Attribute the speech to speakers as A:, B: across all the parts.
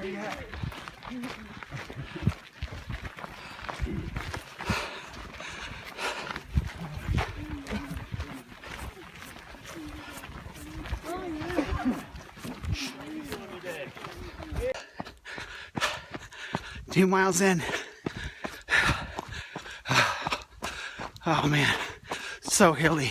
A: Yeah. Two miles in. Oh man, so hilly.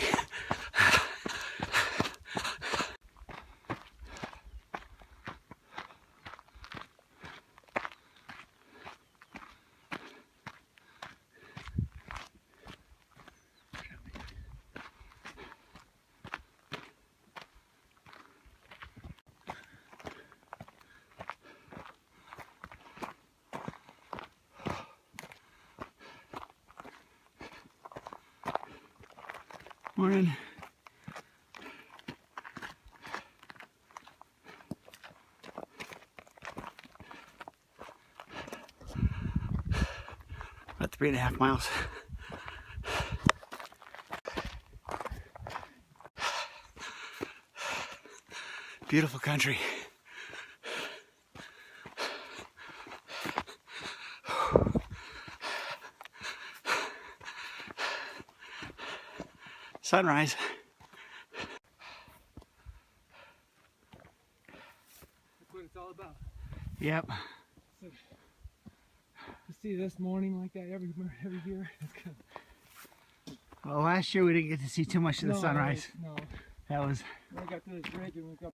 A: Morning. About 3.5 miles. Beautiful country. Sunrise.
B: That's what it's all about.
A: Yep.
B: So, to see this morning like that every year, it's good.
A: Well, last year we didn't get to see too much of the sunrise.
B: No.
A: That was.
B: When I got to this ridge and we got.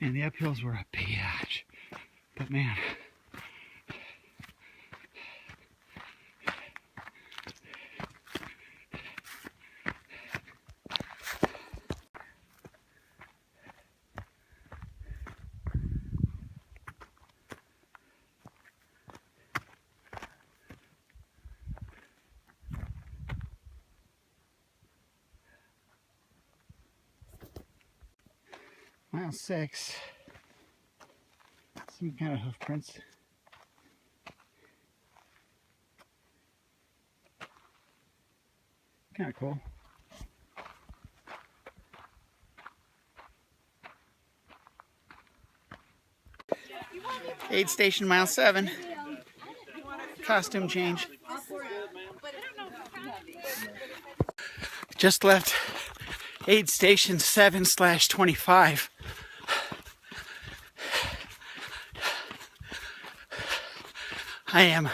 A: And the uphills were a bitch. But man. Mile 6. Some kind of hoof prints. Kind of cool. Aid station, mile 7. Costume change. Just left aid station 7/25. I am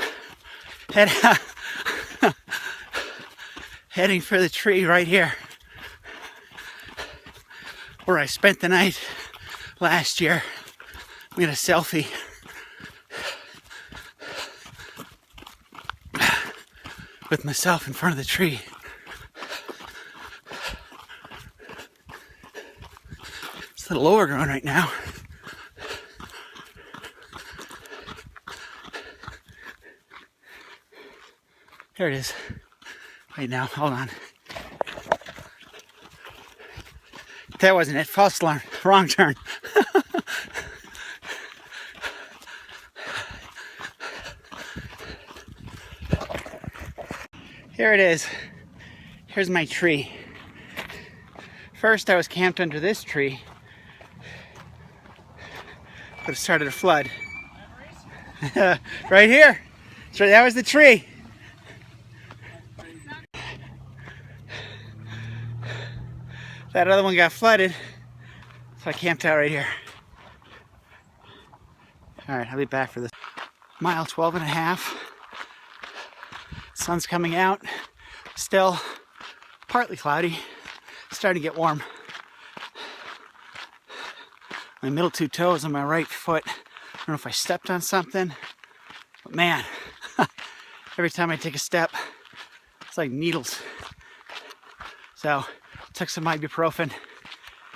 A: heading for the tree right here where I spent the night last year. I'm gonna selfie. With myself in front of the tree. It's a little overgrown right now. There it is. Wait now, hold on. That wasn't it. False alarm. Wrong turn. Here it is. Here's my tree. First I was camped under this tree, but it started to flood. Right here. So that was the tree. That other one got flooded, so I camped out right here. All right, I'll be back for this. Mile 12.5. Sun's coming out. Still partly cloudy. Starting to get warm. My middle two toes on my right foot. I don't know if I stepped on something, but man, every time I take a step, it's like needles. So, took some ibuprofen.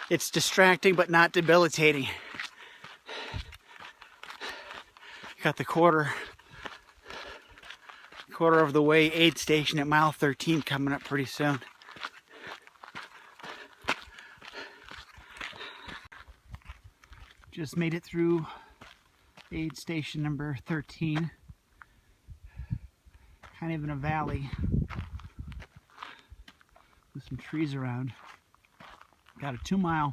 A: It's distracting but not debilitating. Got the quarter of the way aid station at mile 13 coming up pretty soon. Just made it through aid station number 13. Kind of in a valley with some trees around. Got a 2 mile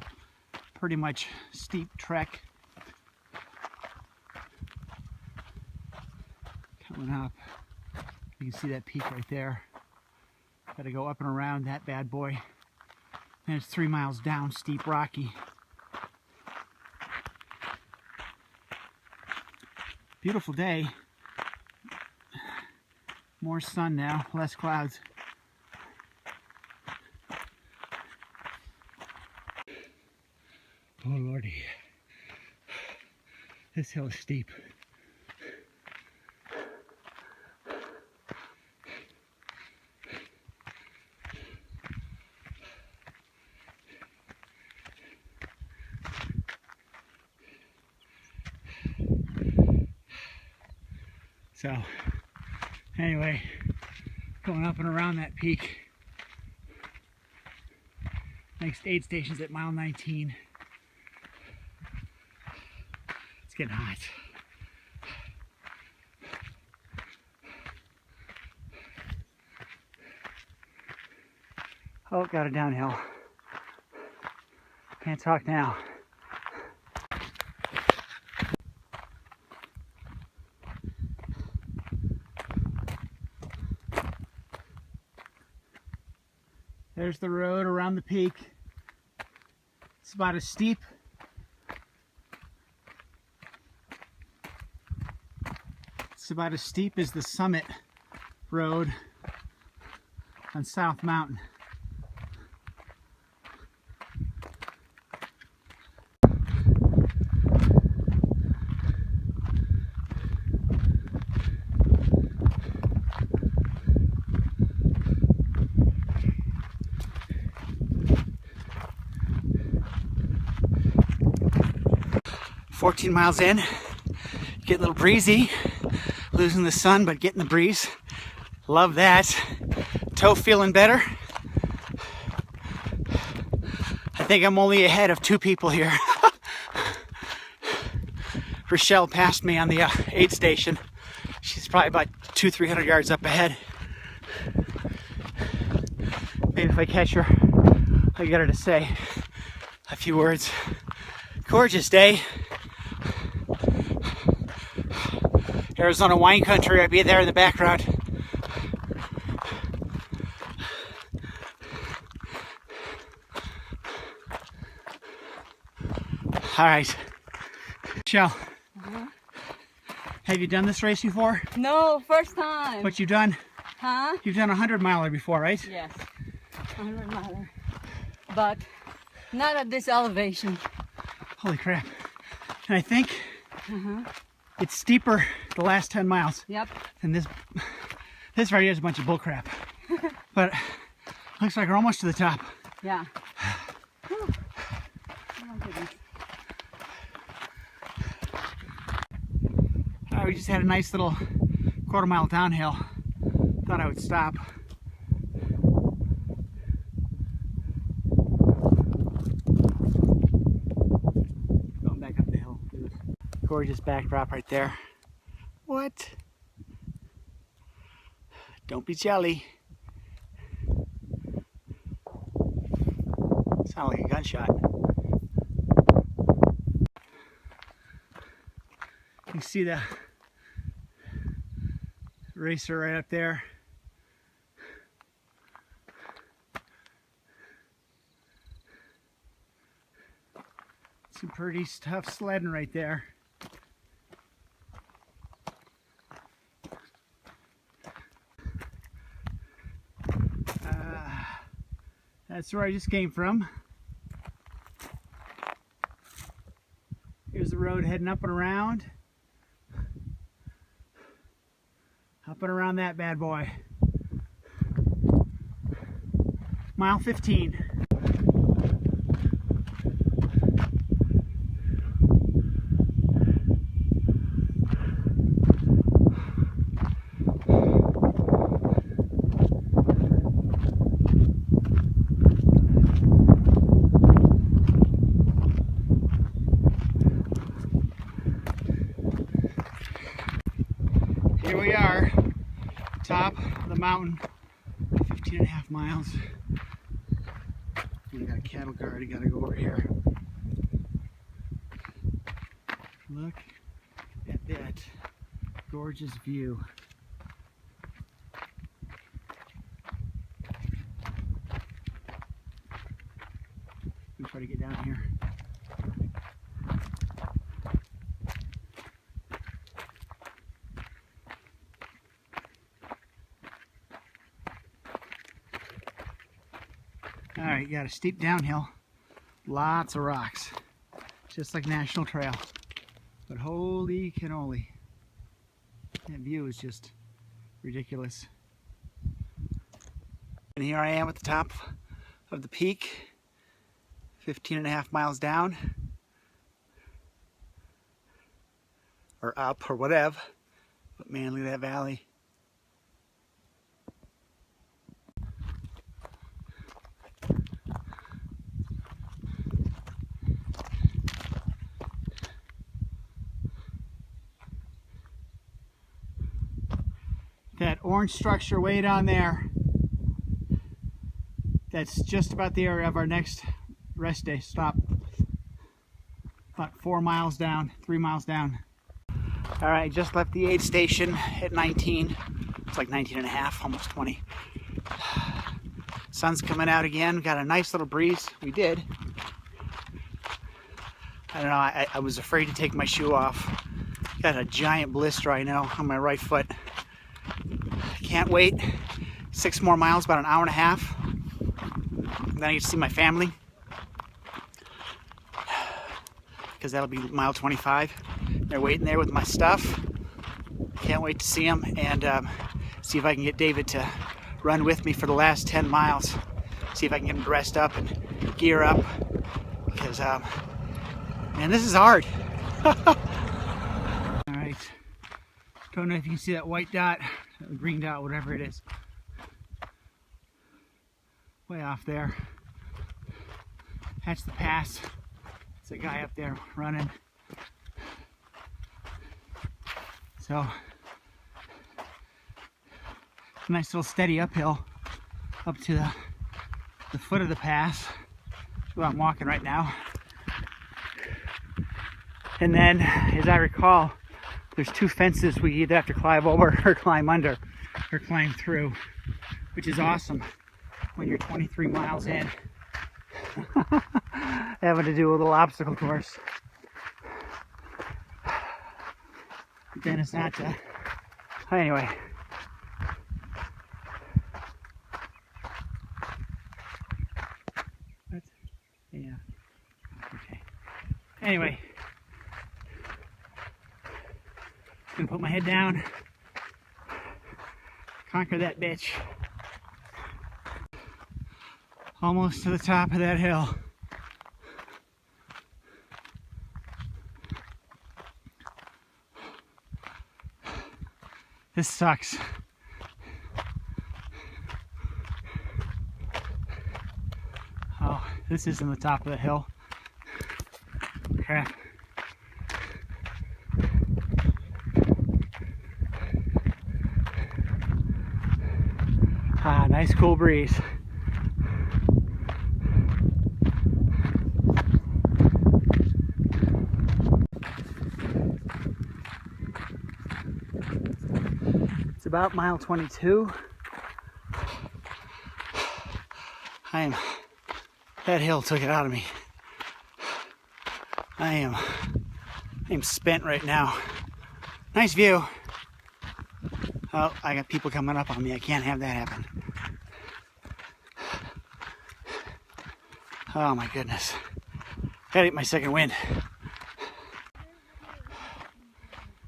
A: pretty much steep trek. Coming up, you can see that peak right there. Got to go up and around that bad boy. And it's 3 miles down, steep, rocky. Beautiful day. More sun now, less clouds. Oh lordy, this hill is steep. So anyway, going up and around that peak. Next aid station's at mile 19. It's getting hot. Oh, got it downhill. Can't talk now. There's the road around the peak. It's about as steep as the summit road on South Mountain. "14 miles in, get a little breezy, losing the sun but getting the breeze. Love that. Toe feeling better. I think I'm only ahead of 2 people here. Rochelle passed me on the aid station. She's probably about 200-300 yards up ahead. Maybe if I catch her, I'll get her to say a few words. Gorgeous day. Arizona wine country, I'd be there in the background. All right, Michelle, have you done this race before?
C: No, first time.
A: What you done?
C: Huh?
A: You've done a 100-miler before, right?
C: Yes, 100-miler, but not at this elevation.
A: Holy crap. And I think it's steeper the last 10 miles.
C: Yep.
A: And this right here is a bunch of bull crap. But looks like we're almost to the top.
C: Yeah. Oh my goodness.
A: We just had a nice little quarter-mile downhill. Thought I would stop. Going back up the hill. Gorgeous backdrop right there. What? Don't be jelly. Sound like a gunshot. You see the racer right up there. Some pretty tough sledding right there. That's where I just came from. Here's the road heading up and around. Up and around that bad boy. Mile 15. Here we are, top of the mountain, 15.5 miles. We got a cattle guard, I gotta go over here. Look at that gorgeous view. Let me try to get down here. All right, you got a steep downhill, lots of rocks, just like National Trail. But holy cannoli, that view is just ridiculous. And here I am at the top of the peak, 15.5 miles down, or up, or whatever. But man, look at that valley. That orange structure way down there, that's just about the area of our next rest day stop. About 4 miles down, 3 miles down. All right, just left the aid station at 19. It's like 19 and a half, almost 20. Sun's coming out again. Got a nice little breeze. We did. I don't know, I was afraid to take my shoe off. Got a giant blister, I know, on my right foot. Can't wait. 6 more miles, about an hour and a half. Then I get to see my family, because that'll be mile 25. They're waiting there with my stuff. Can't wait to see them and see if I can get David to run with me for the last 10 miles. See if I can get him dressed up and gear up, because man, this is hard. All right, don't know if you can see that white dot, the green dot, whatever it is, way off there. That's the pass. There's a guy up there running. So, nice little steady uphill up to the foot of the pass. That's where I'm walking right now. And then, as I recall, there's 2 fences we either have to climb over or climb under or climb through, which is awesome when you're 23 miles in. Having to do a little obstacle course. But then it's not anyway. What? Yeah. Okay. Anyway. Gonna put my head down. Conquer that bitch. Almost to the top of that hill. This sucks. Oh, this isn't the top of the hill. Crap. Ah, nice cool breeze. It's about mile 22. That hill took it out of me. I am spent right now. Nice view. Oh, I got people coming up on me. I can't have that happen. Oh my goodness. Gotta get my second wind.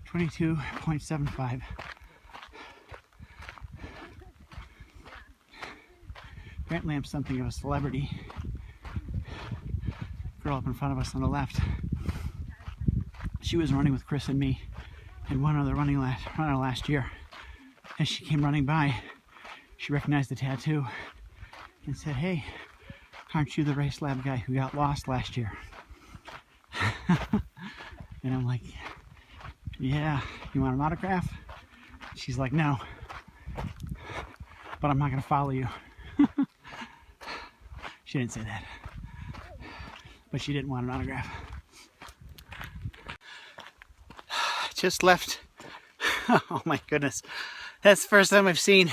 A: 22.75. Apparently I'm something of a celebrity. Girl up in front of us on the left. She was running with Chris and me and one other runner last year. As she came running by, she recognized the tattoo and said, "Hey, aren't you the race lab guy who got lost last year?" And I'm like, "Yeah, you want an autograph?" She's like, "No, but I'm not gonna follow you." She didn't say that, but she didn't want an autograph. just left. Oh my goodness. That's the first time I've seen,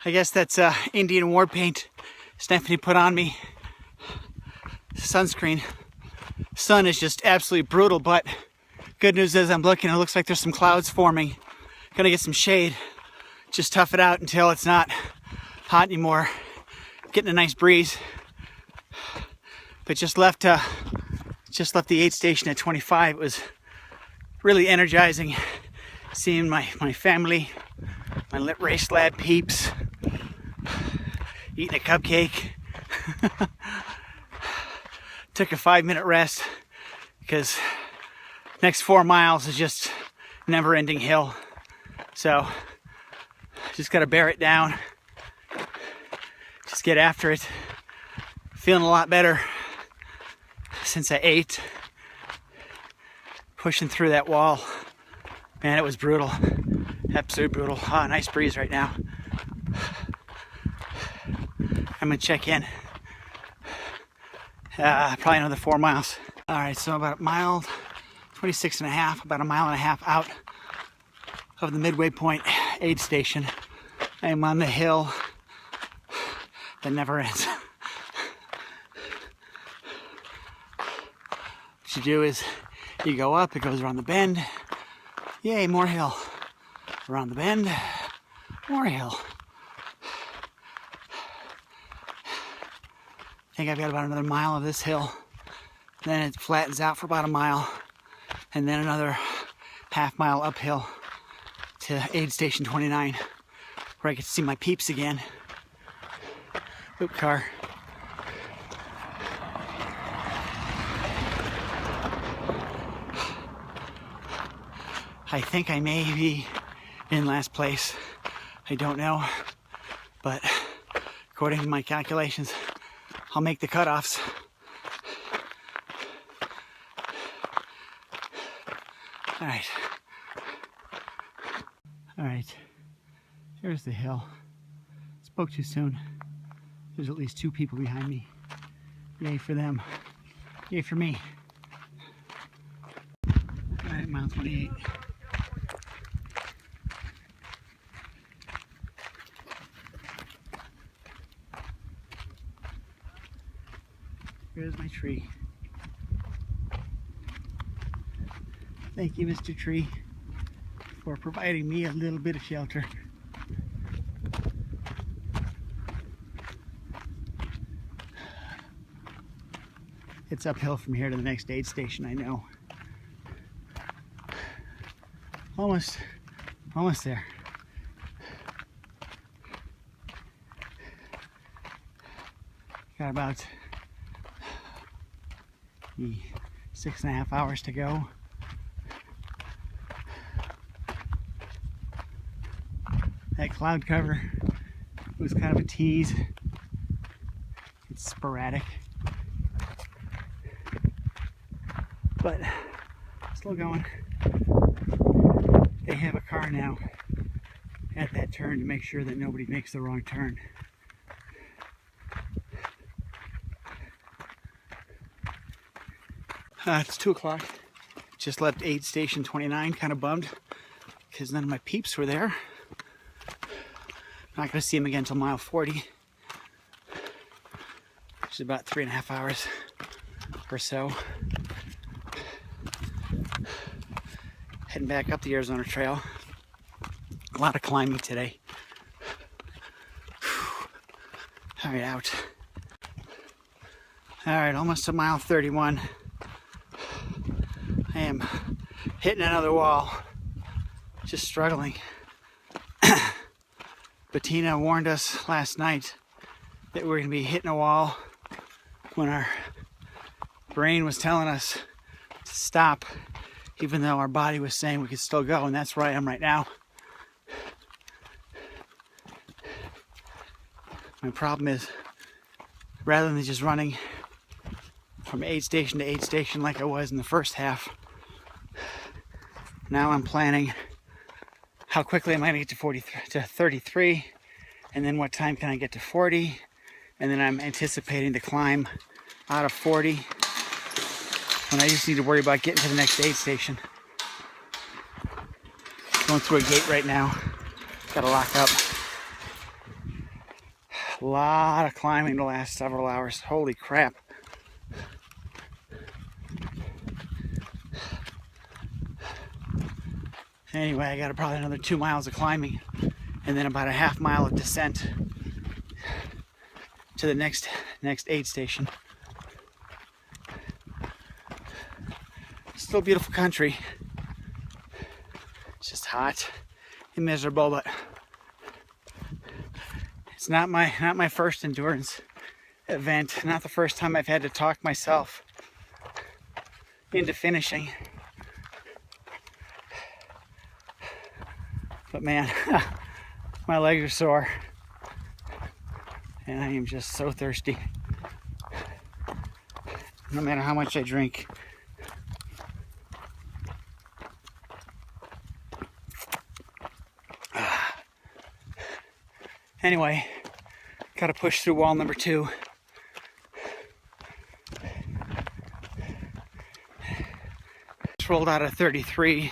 A: I guess that's Indian war paint Stephanie put on me. Sunscreen. Sun is just absolutely brutal, but good news is I'm looking, it looks like there's some clouds forming. Gonna get some shade. Just tough it out until it's not hot anymore. Getting a nice breeze. But just left the aid station at 25. It was really energizing seeing my family, my lit race lad peeps, eating a cupcake. Took a 5-minute rest because next 4 miles is just never-ending hill. So just gotta bear it down. Just get after it. Feeling a lot better since I ate. Pushing through that wall. Man, it was brutal. Absolutely brutal. Ah, nice breeze right now. I'm gonna check in. Probably another 4 miles. All right, so about a mile, 26 and a half, about a mile and a half out of the midway point aid station. I am on the hill that never ends. What you do is you go up, it goes around the bend. Yay, more hill. Around the bend, more hill. I think I've got about another mile of this hill. Then it flattens out for about a mile. And then another half-mile uphill to aid station 29, where I get to see my peeps again. Oop, car. I think I may be in last place. I don't know, but according to my calculations, I'll make the cutoffs. All right, there's the hill. Spoke too soon. There's at least 2 people behind me. Yay for them. Yay for me. All right, mile 28. Here's my tree. Thank you, Mr. Tree, for providing me a little bit of shelter. It's uphill from here to the next aid station, I know. Almost there. Got about 6.5 hours to go. That cloud cover was kind of a tease. It's sporadic, but still going. They have a car now at that turn to make sure that nobody makes the wrong turn. It's 2 o'clock. Just left aid station 29, kind of bummed because none of my peeps were there. Not going to see them again until mile 40, which is about 3.5 hours or so. Heading back up the Arizona Trail. A lot of climbing today. All right, out. All right, almost to mile 31. I am hitting another wall. Just struggling. Bettina warned us last night that we're going to be hitting a wall when our brain was telling us to stop, even though our body was saying we could still go, and that's where I am right now. My problem is, rather than just running from aid station to aid station like I was in the first half, now I'm planning how quickly am I going to get to 33, and then what time can I get to 40, and then I'm anticipating to climb out of 40 when I just need to worry about getting to the next aid station. Going through a gate right now. Gotta lock up. A lot of climbing the last several hours. Holy crap. Anyway, I got probably another 2 miles of climbing and then about a half mile of descent to the next aid station. Still beautiful country. It's just hot and miserable, but it's not my first endurance event. Not the first time I've had to talk myself into finishing. But man, my legs are sore and I am just so thirsty. No matter how much I drink. Anyway, gotta push through wall number 2. Just rolled out of 33,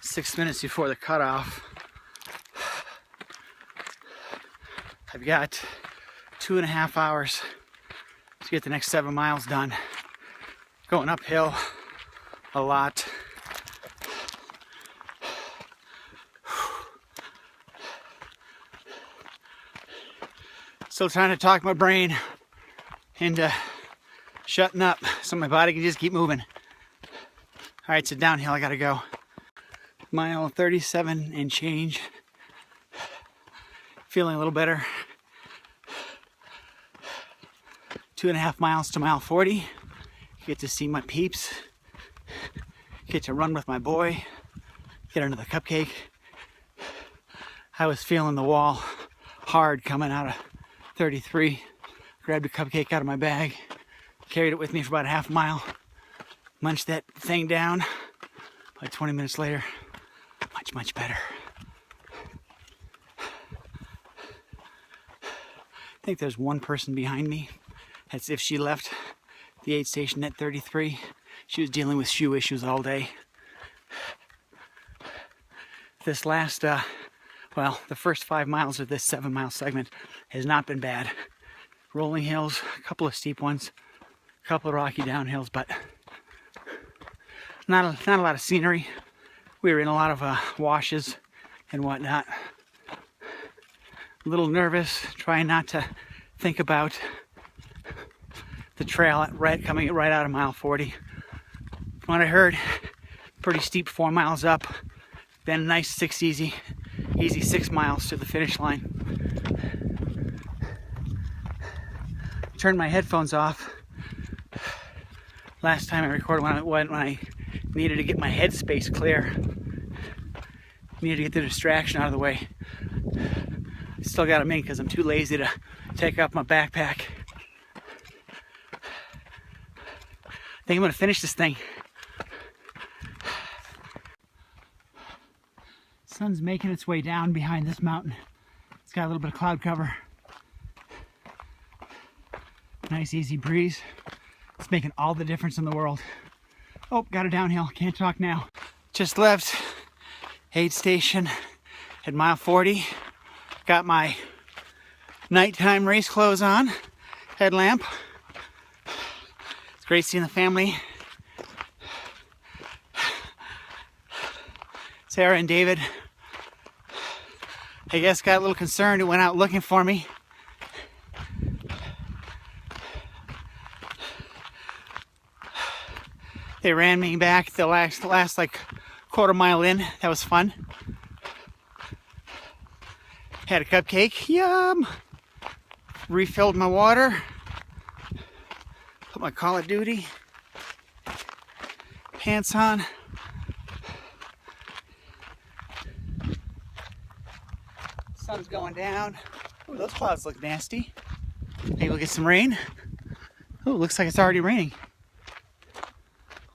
A: 6 minutes before the cutoff. I've got 2.5 hours to get the next 7 miles done. Going uphill a lot. Still trying to talk my brain into shutting up so my body can just keep moving. All right, so downhill I gotta go. Mile 37 and change. Feeling a little better. 2.5 miles to mile 40. Get to see my peeps. Get to run with my boy. Get another cupcake. I was feeling the wall hard coming out of 33. Grabbed a cupcake out of my bag. Carried it with me for about a half mile. Munched that thing down. Like 20 minutes later, much better. I think there's one person behind me. As if she left the aid station at 33. She was dealing with shoe issues all day. This last, well, the first 5 miles of this 7-mile segment has not been bad. Rolling hills, a couple of steep ones, a couple of rocky downhills, but not a lot of scenery. We were in a lot of washes and whatnot. A little nervous, trying not to think about the trail coming right out of mile 40. From what I heard, pretty steep 4 miles up, then a nice easy 6 miles to the finish line. Turned my headphones off. Last time I recorded when I needed to get my headspace clear. Needed to get the distraction out of the way. Still got them in because I'm too lazy to take off my backpack. I think I'm gonna finish this thing. Sun's making its way down behind this mountain. It's got a little bit of cloud cover. Nice easy breeze. It's making all the difference in the world. Oh, got a downhill, can't talk now. Just left aid station at mile 40. Got my nighttime race clothes on, headlamp. It's great seeing the family. Sarah and David, I guess, got a little concerned and went out looking for me. They ran me back the last like quarter mile in. That was fun. Had a cupcake, yum. Refilled my water. Put my Call of Duty pants on. Sun's going down. Ooh, those clouds look nasty. Maybe we'll get some rain. Ooh, looks like it's already raining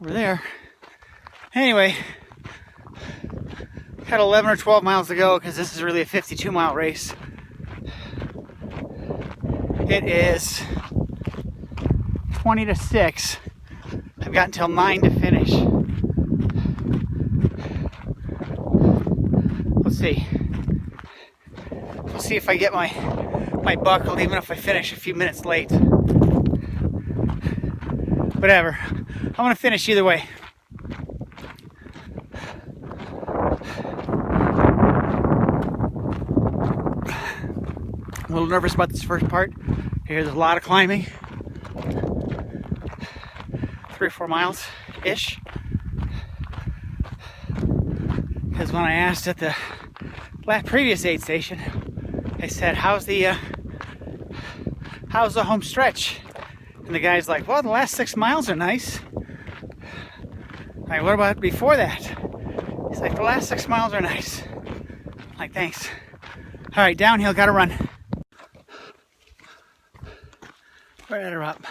A: over there. Anyway, got 11 or 12 miles to go because this is really a 52-mile race. It is 20 to 6. I've got until 9 to finish. see. We'll see if I get my buckle, even if I finish a few minutes late. Whatever. I'm gonna finish either way. A little nervous about this first part. Here's a lot of climbing. 3 or 4 miles ish. Because when I asked at the previous aid station, they said, how's the home stretch? And the guy's like, well, the last 6 miles are nice. Like, what about before that? He's like, the last 6 miles are nice. I'm like, thanks. All right, downhill, gotta run. Right at her up.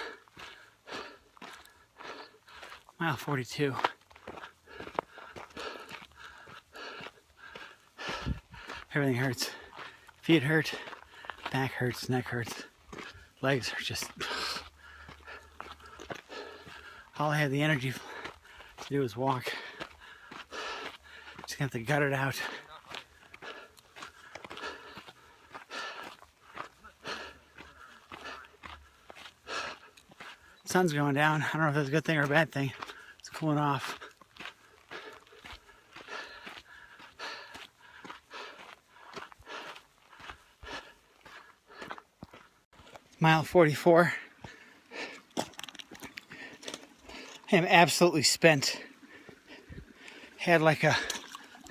A: Mile 42. Everything hurts. Feet hurt, back hurts, neck hurts, legs are just... All I have the energy to do is walk. Just gonna have to gut it out. Sun's going down. I don't know if that's a good thing or a bad thing. It's cooling off. Mile 44. I am absolutely spent. Had like a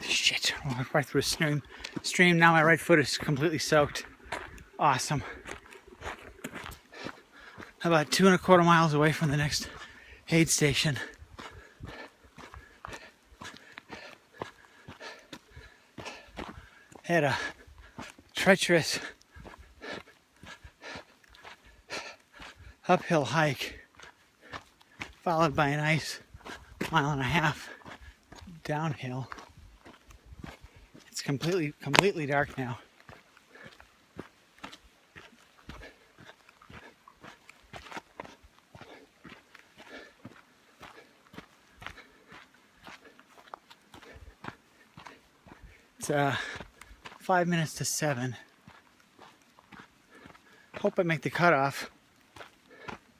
A: shit. Walked right through a stream. Now my right foot is completely soaked. Awesome. About 2.25 miles away from the next aid station. Had a treacherous uphill hike, followed by a nice 1.5 miles downhill. It's completely dark now. It's 5 minutes to 7. Hope I make the cutoff.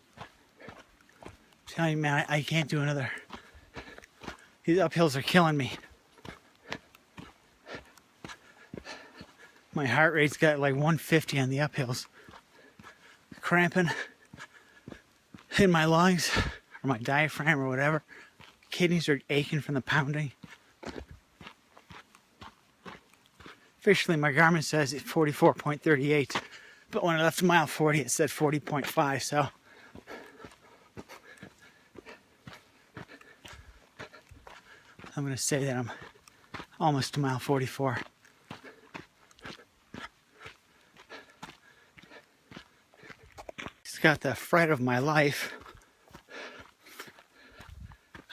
A: I'm telling you, man, I can't do another. These uphills are killing me. My heart rate's got like 150 on the uphills. Cramping in my lungs, or my diaphragm, or whatever. Kidneys are aching from the pounding. Officially, my Garmin says it's 44.38, but when I left mile 40, it said 40.5, so. I'm going to say that I'm almost to mile 44. It's got the fright of my life.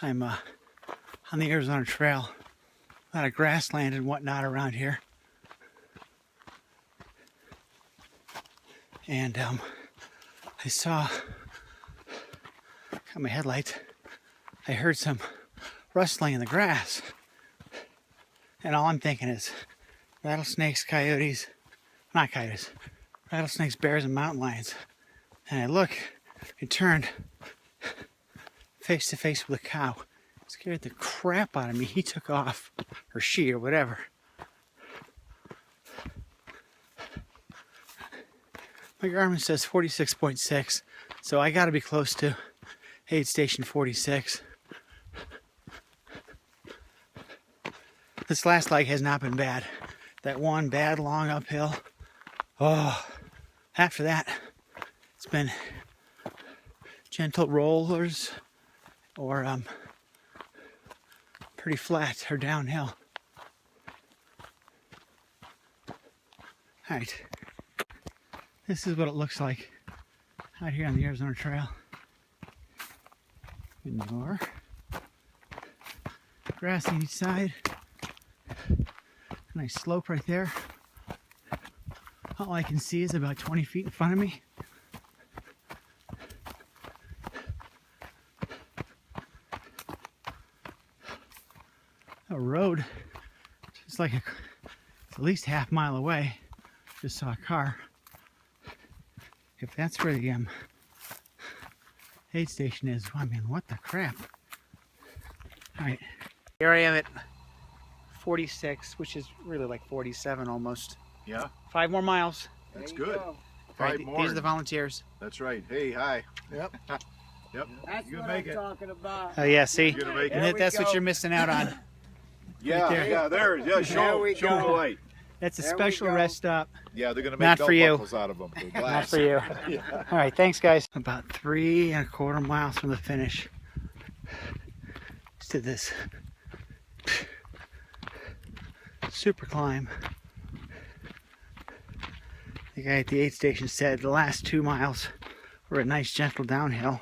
A: I'm on the Arizona Trail. A lot of grassland and whatnot around here. And I saw, got my headlights, I heard some rustling in the grass. And all I'm thinking is rattlesnakes, coyotes, not coyotes, rattlesnakes, bears, and mountain lions. And I look, I turned face to face with a cow. It scared the crap out of me. He took off, or she, or whatever. My Garmin says 46.6, so I gotta be close to aid station 46. This last leg has not been bad. That one bad long uphill. Oh, after that, it's been gentle rollers or pretty flat or downhill. All right. This is what it looks like out here on the Arizona Trail. Manure. Grass on each side. Nice slope right there. All I can see is about 20 feet in front of me. A road. It's like a at least half mile away. Just saw a car. If that's where the aid station is, I mean, what the crap? All right, here I am at 46, which is really like 47 almost.
D: Yeah,
A: 5 more miles.
D: that's good.
A: All
D: 5
A: right,
D: more.
A: these are the volunteers.
D: That's right. Hey, hi.
B: Yep.
D: Yep.
B: That's
D: You're
B: what
D: gonna
B: I'm
D: make it.
B: talking about.
A: Oh yeah, see?
D: You're gonna make
A: And
D: it.
A: that's what you're missing out on.
D: Yeah,
A: there.
D: yeah, there. Yeah,
B: There
D: show
B: we
D: the
B: go.
D: light.
A: That's a
B: There we
A: special
B: go.
A: rest stop.
D: Yeah, they're gonna
A: Not
D: make
A: for
D: belt
A: you.
D: buckles out of them. For
A: Not
D: glass.
A: for you.
D: Yeah.
A: All right, thanks guys. About 3¼ miles from the finish. Just did this super climb. The guy at the aid station said the last 2 miles were a nice gentle downhill.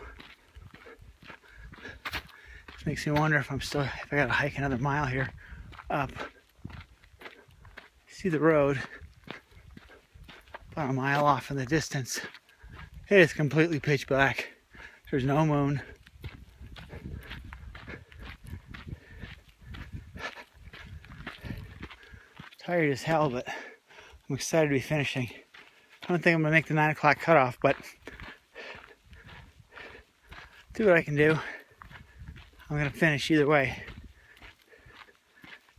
A: This makes me wonder if if I gotta hike another mile here up. See the road about a mile off in the distance. It is completely pitch black. There's no moon. Tired as hell, but I'm excited to be finishing. I don't think I'm gonna make the 9 o'clock cutoff, but do what I can do. I'm gonna finish either way.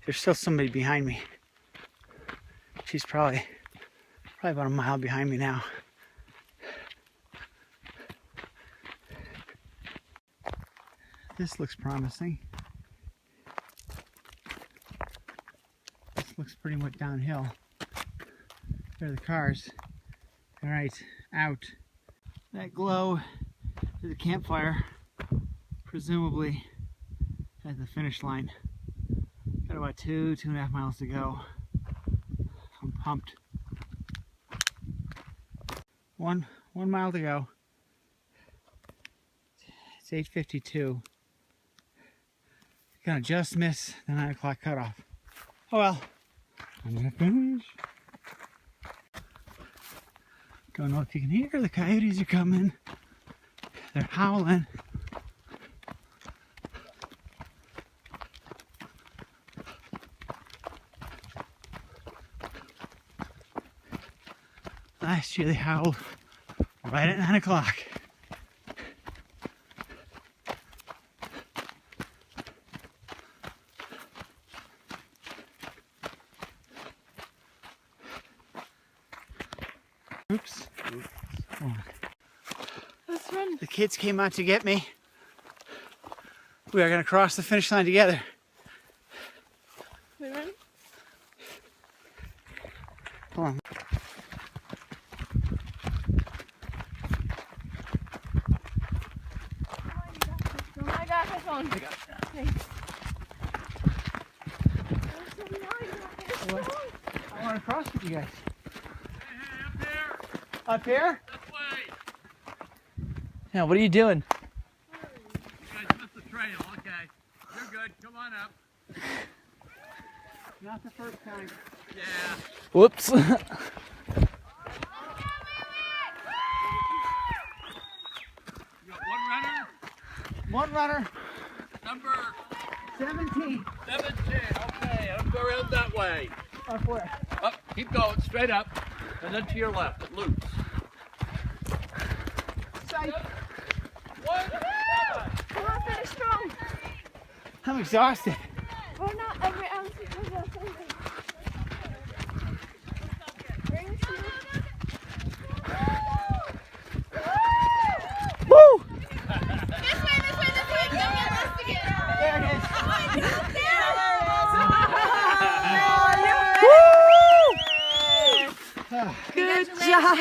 A: There's still somebody behind me. She's probably about a mile behind me now. This looks promising. This looks pretty much downhill. There are the cars. All right, out. That glow is a campfire, presumably at the finish line. Got about 2.5 miles to go. I'm pumped. One mile to go. It's 8:52. Gonna just miss the 9 o'clock cutoff. Oh well, I'm gonna finish. Don't know if you can hear the coyotes are coming. They're howling. Last year they howled right at 9 o'clock. Oops.
C: Let's run.
A: The kids came out to get me. We are going to cross the finish line together.
C: We run.
A: Hold on.
C: Oh my gosh, my phone.
A: I want to cross with you guys. Up here?
E: This way.
A: Yeah, what are you doing?
E: You guys missed the trail. Okay. You're good. Come on up.
A: Not the first time.
E: Yeah.
A: Whoops.
E: You got one runner.
A: One runner,
E: Number
A: 17.
E: 17. Okay. I'm going around that way.
A: Up where?
E: Up. Keep going. Straight up. And then to your left. It loops.
A: Sight.
E: One.
C: Come on, finish strong.
A: I'm exhausted.
C: We're not every ounce because of something. Bring
A: Woo!
C: This way. Don't get lost again.
A: There it is.
C: Good job.